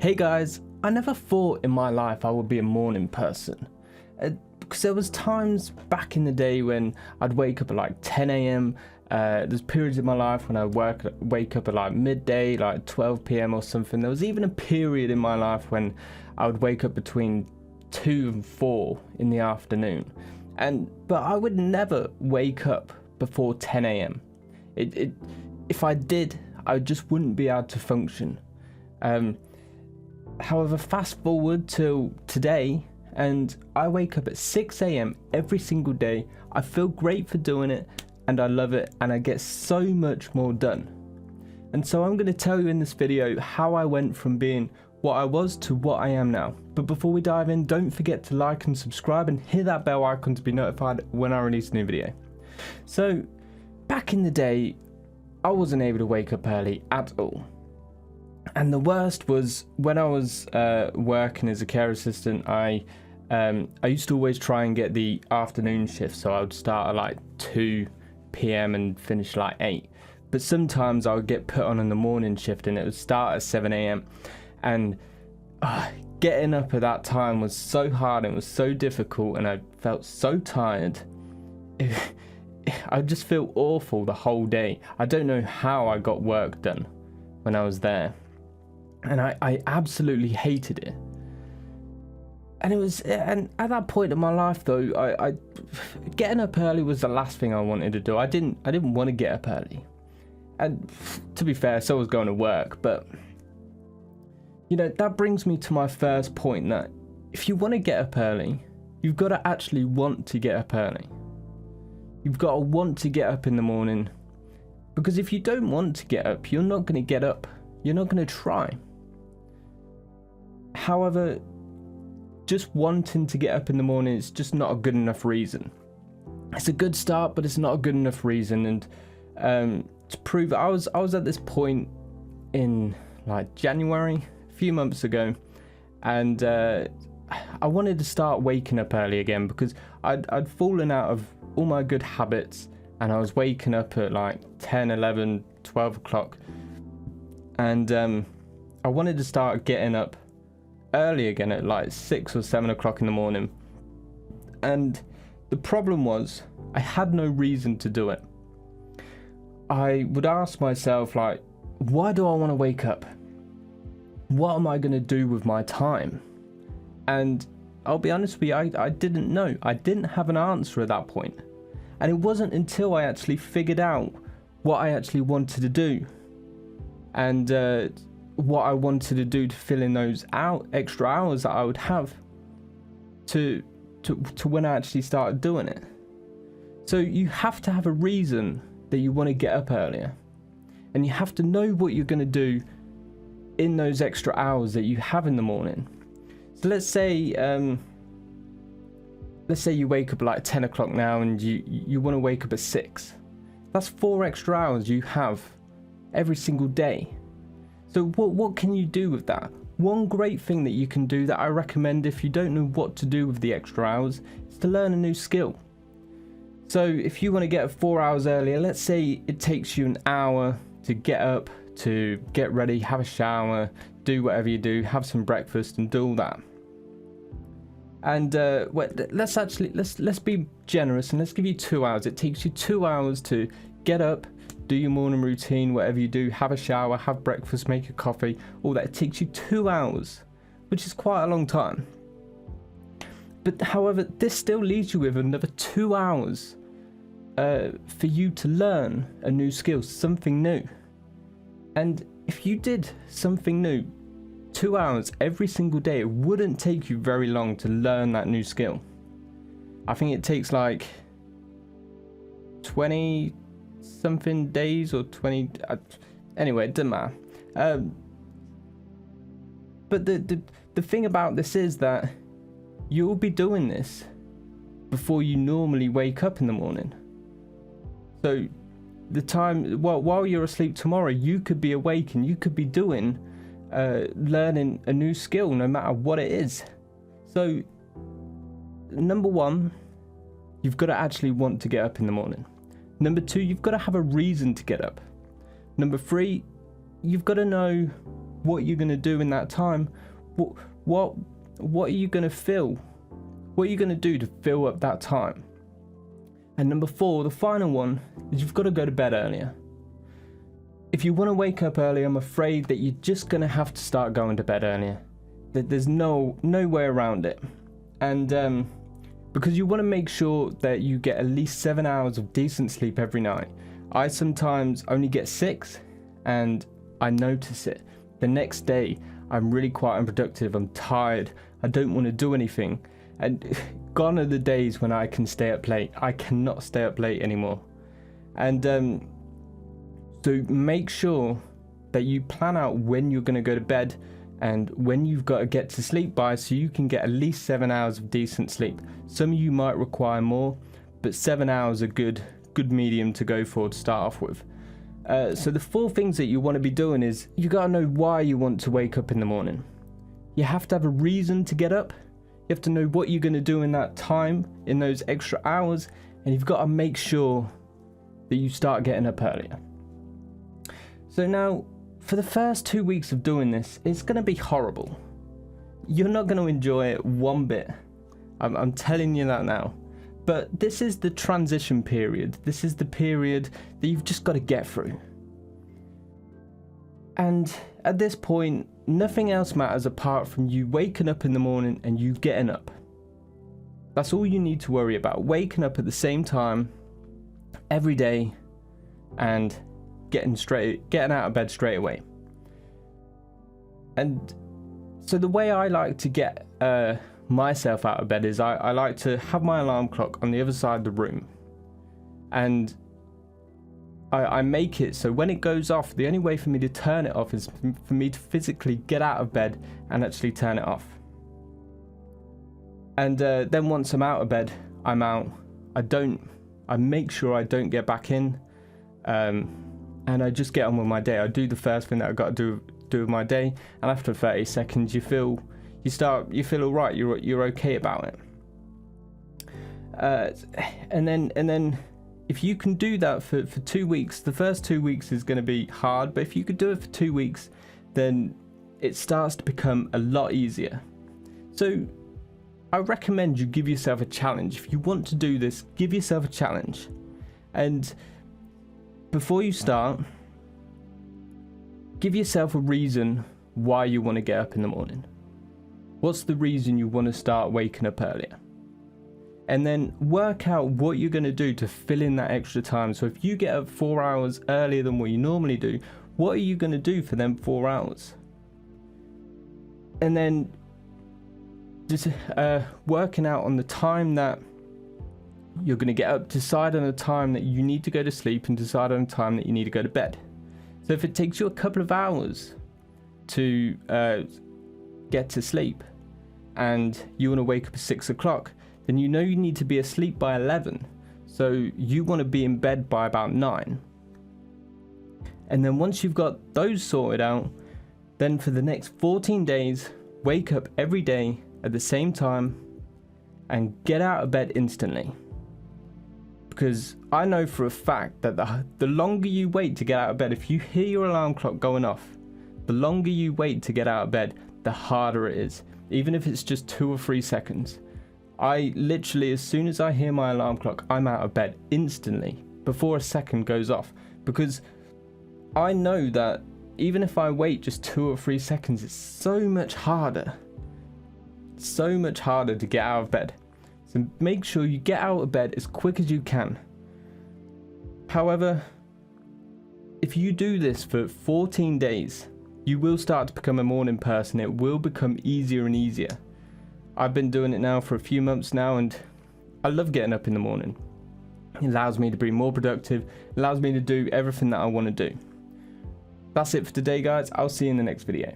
Hey guys, I never thought in my life I would be a morning person. Because there was times back in the day when I'd wake up at like 10 a.m. There's periods in my life when I wake up at like midday, like 12 p.m. or something. There was even a period in my life when I would wake up between 2 and 4 in the afternoon. But I would never wake up before 10 a.m. If I did, I just wouldn't be able to function. However, fast forward to today, and I wake up at 6 a.m. every single day. I feel great for doing it, and I love it, and I get so much more done. And so I'm going to tell you in this video how I went from being what I was to what I am now. But before we dive in, don't forget to like and subscribe and hit that bell icon to be notified when I release a new video. So back in the day, I wasn't able to wake up early at all. And the worst was when I was working as a care assistant. I used to always try and get the afternoon shift, so I would start at like 2 p.m. and finish like 8. But sometimes I would get put on in the morning shift, and it would start at 7 a.m. And getting up at that time was so hard and it was so difficult, and I felt so tired. I just feel awful the whole day. I don't know how I got work done when I was there. And I absolutely hated it. And at that point in my life though, I getting up early was the last thing I wanted to do. I didn't want to get up early. And to be fair, so was going to work. But you know, that brings me to my first point, that if you want to get up early, you've got to actually want to get up early. You've got to want to get up in the morning. Because if you don't want to get up, you're not going to get up. You're not going to try. However, just wanting to get up in the morning is just not a good enough reason. It's a good start, but it's not a good enough reason. And to prove it, I was at this point in like January, a few months ago, and I wanted to start waking up early again, because I'd fallen out of all my good habits, and I was waking up at like 10, 11, 12 o'clock. And I wanted to start getting up early again at like 6 or 7 o'clock in the morning. And the problem was, I had no reason to do it. I would ask myself, like, why do I want to wake up? What am I going to do with my time? And I'll be honest with you, I didn't know. I didn't have an answer at that point. And it wasn't until I actually figured out what I actually wanted to do, and what I wanted to do to fill in those extra hours that I would have to when I actually started doing it. So you have to have a reason that you want to get up earlier, and you have to know what you're going to do in those extra hours that you have in the morning. So let's say you wake up at like 10 o'clock now, and you want to wake up at 6. That's 4 extra hours you have every single day. So what can you do with that? One great thing that you can do that I recommend if you don't know what to do with the extra hours is to learn a new skill. So if you want to get up 4 hours earlier, let's say it takes you an hour to get up, to get ready, have a shower, do whatever you do, have some breakfast and do all that. And let's be generous and let's give you 2 hours. It takes you 2 hours to get up, do your morning routine, whatever you do, have a shower, have breakfast, make a coffee, all that. It takes you 2 hours, which is quite a long time. But however, this still leaves you with another 2 hours for you to learn a new skill, something new. And if you did something new 2 hours every single day, it wouldn't take you very long to learn that new skill. I think it takes like 20 something days or 20, anyway, it doesn't matter. But the thing about this is that you'll be doing this before you normally wake up in the morning. So the time, while you're asleep tomorrow, you could be awake and you could be doing learning a new skill, no matter what it is. So number one, you've got to actually want to get up in the morning. Number two, you've got to have a reason to get up. Number three, you've got to know what you're going to do in that time. What are you going to fill? What are you going to do to fill up that time? And number 4, the final one, is you've got to go to bed earlier. If you want to wake up early, I'm afraid that you're just going to have to start going to bed earlier. There's no way around it. And because you want to make sure that you get at least 7 hours of decent sleep every night. I sometimes only get 6, and I notice it. The next day, I'm really quite unproductive. I'm tired. I don't want to do anything. And gone are the days when I can stay up late. I cannot stay up late anymore. And so make sure that you plan out when you're going to go to bed and when you've got to get to sleep by, so you can get at least 7 hours of decent sleep. Some of you might require more, but 7 hours are good medium to go for to start off with. So the 4 things that you want to be doing is, you got to know why you want to wake up in the morning. You have to have a reason to get up. You have to know what you're going to do in that time, in those extra hours, and you've got to make sure that you start getting up earlier. So now, for the first 2 weeks of doing this, it's going to be horrible. You're not going to enjoy it one bit. I'm telling you that now. But this is the transition period. This is the period that you've just got to get through. And at this point, nothing else matters apart from you waking up in the morning and you getting up. That's all you need to worry about. Waking up at the same time every day and getting out of bed straight away. And so the way I like to get myself out of bed is I like to have my alarm clock on the other side of the room, and I make it so when it goes off, the only way for me to turn it off is for me to physically get out of bed and actually turn it off. And then once I'm out of bed, I'm out. I make sure I don't get back in, and I just get on with my day. I do the first thing that I've got to do with my day, and after 30 seconds you feel all right. You're okay about it. And then if you can do that for 2 weeks, the first 2 weeks is going to be hard, but if you could do it for 2 weeks, then it starts to become a lot easier. So I recommend you give yourself a challenge. If you want to do this, give yourself a challenge. And before you start, give yourself a reason why you want to get up in the morning. What's the reason you want to start waking up earlier? And then work out what you're going to do to fill in that extra time. So if you get up 4 hours earlier than what you normally do, what are you going to do for them 4 hours? And then just working out on the time that you're going to get up, decide on a time that you need to go to sleep, and decide on a time that you need to go to bed. So if it takes you a couple of hours to get to sleep, and you want to wake up at 6 o'clock, then you know you need to be asleep by 11. So you want to be in bed by about 9. And then once you've got those sorted out, then for the next 14 days, wake up every day at the same time and get out of bed instantly. Because I know for a fact that the longer you wait to get out of bed, if you hear your alarm clock going off, the longer you wait to get out of bed, the harder it is. Even if it's just 2 or 3 seconds. I literally, as soon as I hear my alarm clock, I'm out of bed instantly before a second goes off, because I know that even if I wait just 2 or 3 seconds, it's so much harder to get out of bed. So make sure you get out of bed as quick as you can. However, if you do this for 14 days, you will start to become a morning person. It will become easier and easier. I've been doing it now for a few months now, and I love getting up in the morning. It allows me to be more productive. It allows me to do everything that I want to do. That's it for today, guys. I'll see you in the next video.